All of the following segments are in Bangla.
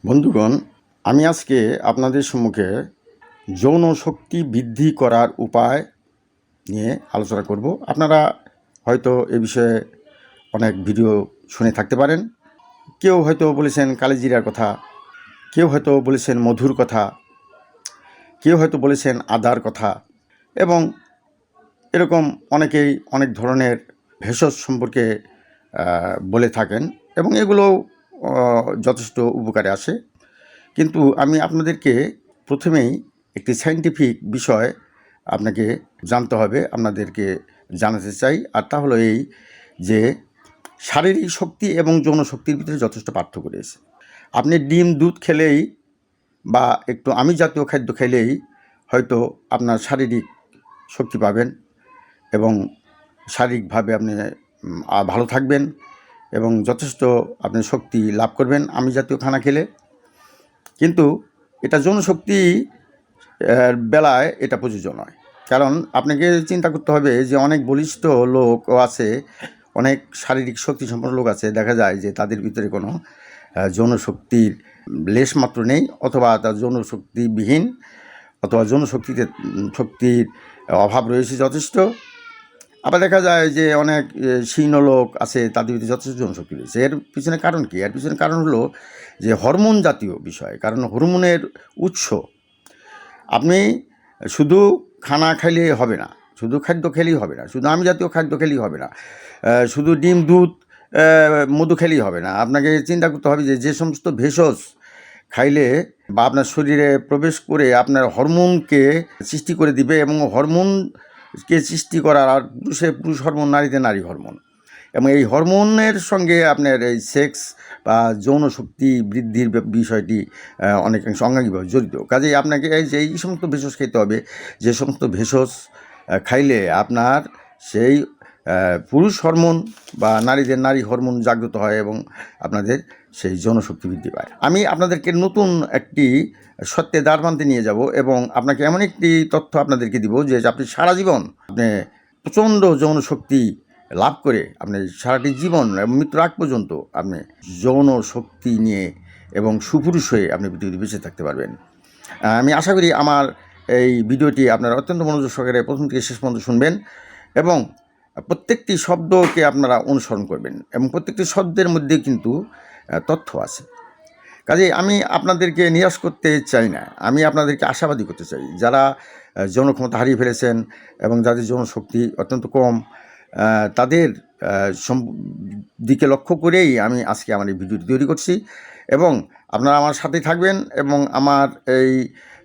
বন্ধুগণ, আমি আজকে আপনাদের সম্মুখে যৌন শক্তি বৃদ্ধি করার উপায় নিয়ে আলোচনা করব। আপনারা হয়তো এ বিষয়ে অনেক ভিডিও শুনে থাকতে পারেন। কেউ হয়তো বলেছেন কালিজিরার কথা, কেউ হয়তো বলেছেন মধুর কথা, কেউ হয়তো বলেছেন আদার কথা, এবং এরকম অনেকেই অনেক ধরনের ভেষজ সম্পর্কে বলে থাকেন, এবং এগুলোও যথেষ্ট উপকারে আসে। কিন্তু আমি আপনাদেরকে প্রথমেই একটি সায়েন্টিফিক বিষয় আপনাকে জানতে হবে, আপনাদেরকে জানাতে চাই। আর তা হলো এই যে শারীরিক শক্তি এবং যৌন শক্তির ভিতরে যথেষ্ট পার্থক্য রয়েছে। আপনি ডিম দুধ খেলেই বা একটু আমিষ জাতীয় খাদ্য খেলেই হয়তো আপনার শারীরিক শক্তি পাবেন এবং শারীরিকভাবে আপনি ভালো থাকবেন এবং যথেষ্ট আপনি শক্তি লাভ করবেন আমিষ জাতীয় খানা খেলে। কিন্তু এটা যৌন শক্তি বেলায় এটা প্রযোজ্য নয়। কারণ আপনাকে চিন্তা করতে হবে যে অনেক বলিষ্ঠ লোকও আছে, অনেক শারীরিক শক্তি সম্পন্ন লোক আছে, দেখা যায় যে তাদের ভিতরে কোনো যৌন শক্তির লেশ মাত্র নেই, অথবা তার যৌন শক্তিবিহীন, অথবা যৌন শক্তির অভাব রয়েছে যথেষ্ট। আবার দেখা যায় যে অনেক শীর্ণ লোক আছে, তাদের ভিতরে যথেষ্ট জনশক্তি রয়েছে। এর পিছনে কারণ কি? এর পিছনে কারণ হলো যে হরমোন জাতীয় বিষয়। কারণ হরমোনের উৎস। আপনি শুধু খানা খাইলে হবে না, শুধু খাদ্য খেলেই হবে না, শুধু আমিষ জাতীয় খাদ্য খেলেই হবে না, শুধু ডিম দুধ মধু খেলেই হবে না। আপনাকে চিন্তা করতে হবে যে সমস্ত ভেষজ খাইলে বা আপনার শরীরে প্রবেশ করে আপনার হরমোনকে সৃষ্টি করে দিবে, এবং হরমোনকে সৃষ্টি করার, আর পুরুষ হরমোন, নারীতে নারী হরমোন, এবং এই হরমোনের সঙ্গে আপনার এই সেক্স বা যৌন শক্তি বৃদ্ধির বিষয়টি অনেকাংশ অঙ্গাঙ্গিভাবে জড়িত। কাজেই আপনাকে এই সমস্ত ভেষজ খেতে হবে, যে সমস্ত ভেষজ খাইলে আপনার সেই পুরুষ হরমোন বা নারীদের নারী হরমোন জাগ্রত হয় এবং আপনাদের সেই যৌনশক্তি বৃদ্ধি পায়। আমি আপনাদেরকে নতুন একটি সত্যে দ্বার প্রান্তে নিয়ে যাব, এবং আপনাকে এমন একটি তথ্য আপনাদেরকে দিব যে আপনি সারা জীবন আপনি প্রচণ্ড যৌনশক্তি লাভ করে আপনি সারাটি জীবন এবং মৃত্যুর আগ পর্যন্ত আপনি যৌন শক্তি নিয়ে এবং সুপুরুষ হয়ে আপনি পৃথিবীতে বেঁচে থাকতে পারবেন। আমি আশা করি আমার এই ভিডিওটি আপনারা অত্যন্ত মনোযোগ সহকারে প্রথম থেকে শেষ পর্যন্ত শুনবেন, এবং প্রত্যেকটি শব্দকে আপনারা অনুসরণ করবেন, এবং প্রত্যেকটি শব্দের মধ্যে কিন্তু তথ্য আছে। কাজেই আমি আপনাদেরকে নিরাশ করতে চাই না, আমি আপনাদেরকে আশাবাদী করতে চাই। যারা যৌন ক্ষমতা হারিয়ে ফেলেছেন এবং যাদের যৌন শক্তি অত্যন্ত কম, তাদের দিকে লক্ষ্য করেই আমি আজকে আমার এই ভিডিওটি তৈরি করছি। এবং আপনারা আমার সাথেই থাকবেন এবং আমার এই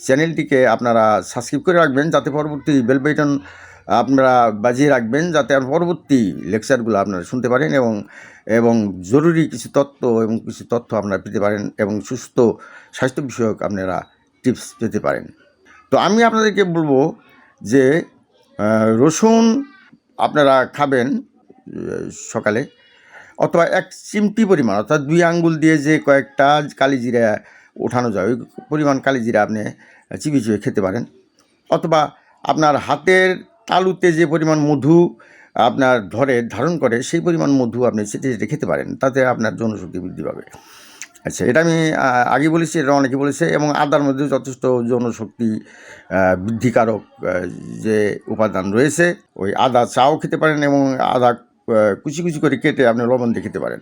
চ্যানেলটিকে আপনারা সাবস্ক্রাইব করে রাখবেন, যাতে পরবর্তী বেল বাটন আপনারা বাজিয়ে রাখবেন, যাতে আর পরবর্তী লেকচারগুলো আপনারা শুনতে পারেন এবং জরুরি কিছু তথ্য আপনারা পেতে পারেন, এবং সুস্থ স্বাস্থ্য বিষয়ক আপনারা টিপস পেতে পারেন। তো আমি আপনাদেরকে বলবো যে রসুন আপনারা খাবেন সকালে, অথবা 1 চিমটি পরিমাণ, অর্থাৎ 2 আঙ্গুল দিয়ে যে কয়েকটা কালিজিরা ওঠানো যায়, ওই পরিমাণ কালিজিরা আপনি চিবিয়ে চিবিয়ে খেতে পারেন। অথবা আপনার হাতের তালুতে যে পরিমাণ মধু আপনার ধারণ করে, সেই পরিমাণ মধু আপনি চেটে চেটে খেতে পারেন, তাতে আপনার যৌনশক্তি বৃদ্ধি পাবে। আচ্ছা, এটা আমি আগে বলেছি, এটা অনেকে বলেছে। এবং আদার মধ্যে যথেষ্ট যৌনশক্তি বৃদ্ধিকারক যে উপাদান রয়েছে, ওই আদা চাও খেতে পারেন, এবং আদা কুচি কুচি করে কেটে আপনি লবণ দিয়ে খেতে পারেন।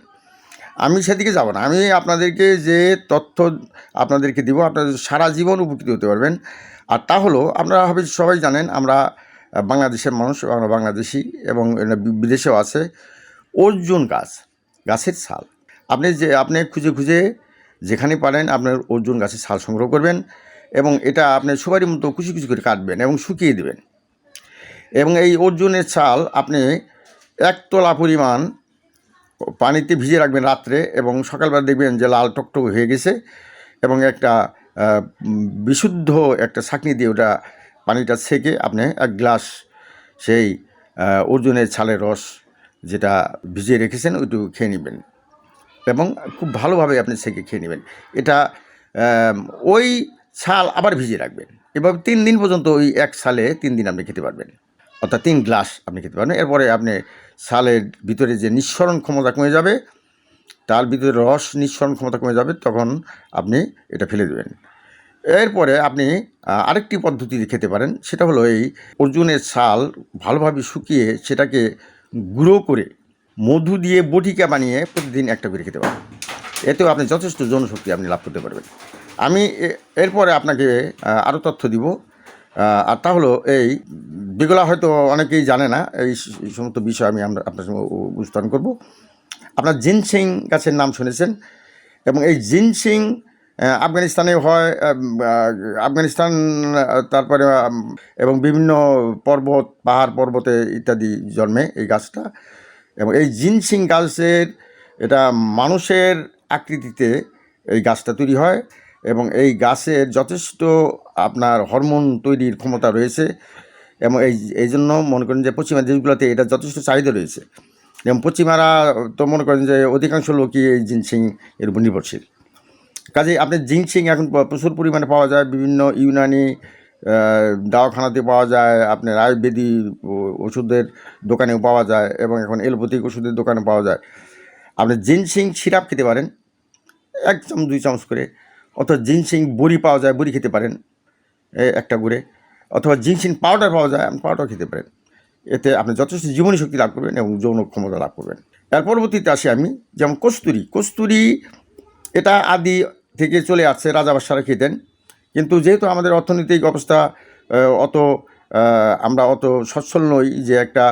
আমি সেদিকে যাব না, আমি আপনাদেরকে যে তথ্য আপনাদেরকে দিব, আপনারা সারা জীবন উপকৃত হতে পারবেন। আর তা হলো, আপনারা হবে সবাই জানেন আমরা বাংলাদেশের মানুষ, আমরা বাংলাদেশি, এবং বিদেশেও আছে অর্জুন গাছের ছাল। আপনি খুঁজে খুঁজে যেখানে পারেন আপনার অর্জুন গাছের ছাল সংগ্রহ করবেন, এবং এটা আপনি সুপারির মতো কুচি কুচি করে কাটবেন এবং শুকিয়ে দেবেন। এবং এই অর্জুনের ছাল আপনি 1 তোলা পরিমাণ পানিতে ভিজিয়ে রাখবেন রাত্রে, এবং সকালবেলা দেখবেন যে লাল টকটক হয়ে গেছে, এবং একটা বিশুদ্ধ একটা ছাঁকনি দিয়ে ওটা পানিটা ছেঁকে আপনি 1 গ্লাস সেই অর্জুনের ছালের রস যেটা ভিজিয়ে রেখেছেন ওইটুকু খেয়ে নেবেন, এবং খুব ভালোভাবে আপনি ছেঁকে খেয়ে নেবেন। এটা ওই ছাল আবার ভিজিয়ে রাখবেন, এভাবে 3 দিন পর্যন্ত ওই 1 ছালে 3 দিন আপনি খেতে পারবেন, অর্থাৎ 3 গ্লাস আপনি খেতে পারবেন। এরপরে আপনি ছালের ভিতরে যে নিঃসরণ ক্ষমতা কমে যাবে, তার ভিতরে রস নিঃসরণ ক্ষমতা কমে যাবে, তখন আপনি এটা ফেলে দেবেন। এরপরে আপনি আরেকটি পদ্ধতিতে খেতে পারেন, সেটা হলো এই অর্জুনের ছাল ভালোভাবে শুকিয়ে সেটাকে গুঁড়ো করে মধু দিয়ে বটিকা বানিয়ে প্রতিদিন একটা করে খেতে পারেন। এতেও আপনি যথেষ্ট যৌনশক্তি আপনি লাভ করতে পারবেন। আমি এরপরে আপনাকে আরও তথ্য দিব, আর তা হলো এই যেগুলো হয়তো অনেকেই জানে না, এই সমস্ত বিষয় আমি আপনার সঙ্গে উপস্থাপন করব। আপনার জিনসিং গাছের নাম শুনেছেন, এবং এই জিনসিং আফগানিস্তানে হয়, আফগানিস্তান, তারপরে এবং বিভিন্ন পাহাড় পর্বতে ইত্যাদি জন্মে এই গাছটা। এবং এই জিনসিং গাছের এটা মানুষের আকৃতিতে এই গাছটা তৈরি হয়, এবং এই গাছের যথেষ্ট আপনার হরমোন তৈরির ক্ষমতা রয়েছে, এবং এই জন্য মনে করেন যে পশ্চিমা দেশগুলোতে এটা যথেষ্ট চাহিদা রয়েছে। যেমন পশ্চিমারা তো মনে করেন যে অধিকাংশ লোকই এই জিনসিং এর উপর নির্ভরশীল। কাজেই আপনার জিনসিং এখন প্রচুর পরিমাণে পাওয়া যায়, বিভিন্ন ইউনানি দাওয়াখানাতে পাওয়া যায়, আপনার আয়ুর্বেদিক ওষুধের দোকানেও পাওয়া যায়, এবং এখন এলোপ্যাথিক ওষুধের দোকানে পাওয়া যায়। আপনি জিনসিং সিরাপ খেতে পারেন 1 চামচ 2 চামচ করে, অথবা জিনসিং বড়ি পাওয়া যায়, বড়ি খেতে পারেন একটা করে, অথবা জিনসিং পাউডার পাওয়া যায়, আপনি পাউডার খেতে পারেন। এতে আপনি যথেষ্ট জীবনী শক্তি লাভ করবেন এবং যৌন ক্ষমতা লাভ করবেন। এর পরবর্তীতে আসি আমি, যেমন কস্তুরি এটা আদি থেকে চলে আসছে, রাজাবাদশারা খেতেন। কিন্তু যেহেতু আমাদের অর্থনৈতিক অবস্থা অত আমরা অত সচ্ছল নই যে একটা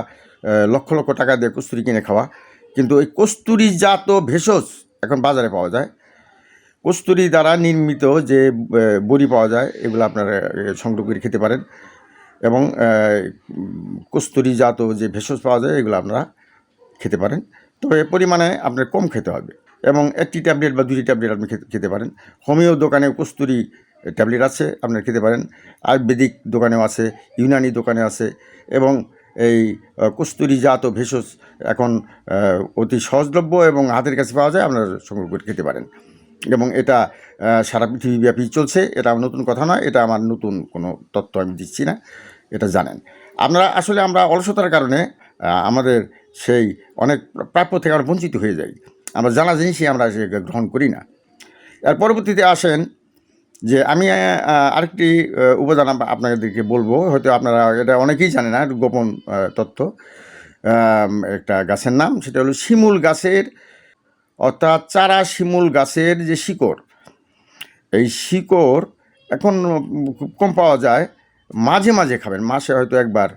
লক্ষ লক্ষ টাকা দিয়ে কস্তুরি কিনে খাওয়া, কিন্তু ওই কস্তুরিজাত ভেষজ এখন বাজারে পাওয়া যায়। কস্তুরি দ্বারা নির্মিত যে বড়ি পাওয়া যায়, এগুলো আপনারা সংগ্রহ করে খেতে পারেন, এবং কস্তুরিজাত যে ভেষজ পাওয়া যায় এগুলো আপনারা খেতে পারেন। তবে পরিমাণে আপনার কম খেতে হবে, এবং 1টি ট্যাবলেট বা 2টি ট্যাবলেট আপনি খেতে পারেন। হোমিও দোকানে কস্তুরি ট্যাবলেট আছে, আপনারা খেতে পারেন। আয়ুর্বেদিক দোকানেও আছে, ইউনানি দোকানে আছে, এবং এই কস্তুরিজাত ভেষজ এখন অতি সহজলভ্য এবং হাতের কাছে পাওয়া যায়, আপনারা সংগ্রহ করে খেতে পারেন। এবং এটা সারা পৃথিবীব্যাপী চলছে, এটা নতুন কথা নয়, এটা আমার নতুন কোনো তথ্য আমি দিচ্ছি না, এটা জানেন আপনারা। আসলে আমরা অলসতার কারণে আমাদের সেই অনেক প্রাপ্য থেকে আমরা বঞ্চিত হয়ে যাই, আমরা জানা জিনিসই আমরা গ্রহণ করি না। এর পরবর্তীতে আসেন যে আমি আরেকটি উপাদান আপনাদেরকে বলবো, হয়তো আপনারা এটা অনেকেই জানে না, গোপন তথ্য। একটা গাছের নাম, সেটা হলো শিমুল গাছের, অর্থাৎ চারা শিমুল গাছের যে শিকড়, এই শিকড় এখন খুব কম পাওয়া যায়। মাঝে মাঝে খাবেন, মাসে হয়তো একবার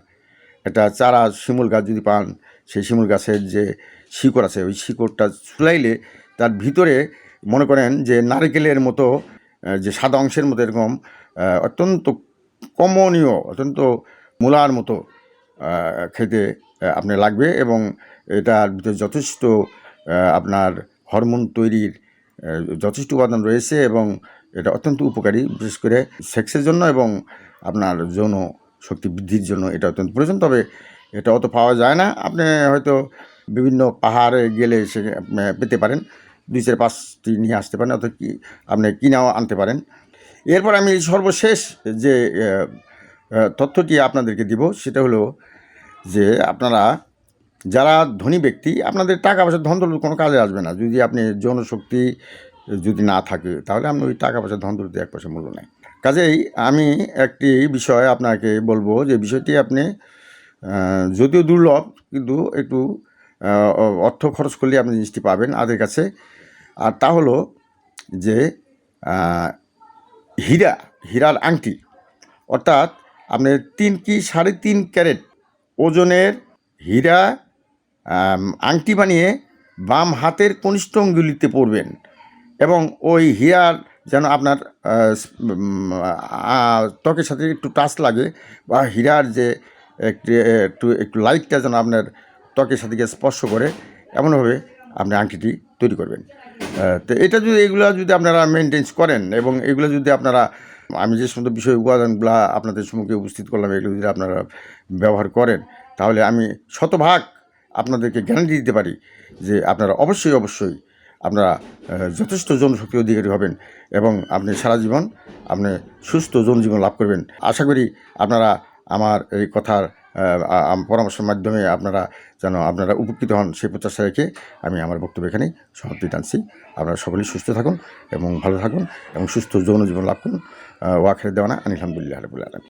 একটা চারা শিমুল গাছ যদি পান, সেই শিমুল গাছের যে শিকড় আছে, ওই শিকড়টা ছুলাইলে তার ভিতরে মনে করেন যে নারকেলের মতো যে সাদা অংশের মতো এরকম অত্যন্ত কমনীয়, অত্যন্ত মূলার মতো খেতে আপনার লাগবে, এবং এটার ভিতরে যথেষ্ট আপনার হরমোন তৈরির যথেষ্ট উপাদান রয়েছে, এবং এটা অত্যন্ত উপকারী, বিশেষ করে সেক্সের জন্য এবং আপনার যৌন শক্তি বৃদ্ধির জন্য এটা অত্যন্ত প্রয়োজন। তবে এটা অত পাওয়া যায় না, আপনি হয়তো বিভিন্ন পাহাড়ে গেলে সে পেতে পারেন, 2-4-5টি নিয়ে আসতে পারেন, অথবা আপনি কিনেও আনতে পারেন। এরপর আমি সর্বশেষ যে তথ্যটি আপনাদেরকে দিব, সেটা হলো যে আপনারা যারা ধনী ব্যক্তি, আপনাদের টাকা পয়সা ধন দৌলত কোনো কাজে আসবে না যদি আপনি যৌনশক্তি যদি না থাকে, তাহলে আপনি ওই টাকা পয়সা ধন দৌলতে 1 পয়সা মূল্য নেই। কাজেই আমি একটি বিষয় আপনাকে বলবো, যে বিষয়টি আপনি যদিও দুর্লভ, কিন্তু একটু অর্থ খরচ করলে আপনি জিনিসটি পাবেন হাতের কাছে। আর তা হলো যে হীরার আংটি, অর্থাৎ আপনি 3 কি 3.5 ক্যারেট ওজনের হীরা আংটি বানিয়ে বাম হাতের কনিষ্ঠ অঙ্গুলিতে পরবেন, এবং ওই হীরার যেন আপনার ত্বকের সাথে একটু টাচ লাগে, বা হীরার যে একটু লাইটটা যেন আপনার ত্বকের সাথে গিয়ে স্পর্শ করে, এমনভাবে আপনি আংটিটি তৈরি করবেন। তো এটা এগুলো যদি আপনারা মেনটেন্স করেন, এবং এগুলো যদি আপনারা, আমি যে সমস্ত বিষয় উপাদানগুলো আপনাদের সম্মুখে উপস্থিত করলাম, এগুলো যদি আপনারা ব্যবহার করেন, তাহলে আমি শতভাগ আপনাদেরকে গ্যারান্টি দিতে পারি যে আপনারা অবশ্যই আপনারা যথেষ্ট যৌনশক্তির অধিকারী হবেন, এবং আপনি সারা জীবন আপনি সুস্থ যৌন জীবন লাভ করবেন। আশা করি আপনারা আমার এই কথার পরামর্শের মাধ্যমে আপনারা যেন আপনারা উপকৃত হন, সেই প্রত্যাশা রেখে আমি আমার বক্তব্য এখানেই সমাপ্তি টানছি। আপনারা সকলেই সুস্থ থাকুন এবং ভালো থাকুন এবং সুস্থ যৌন জীবন লাভ করুন। ওয়াখির দেওয়ানা আলহামদুলিল্লাহ রাব্বিল আলামিন।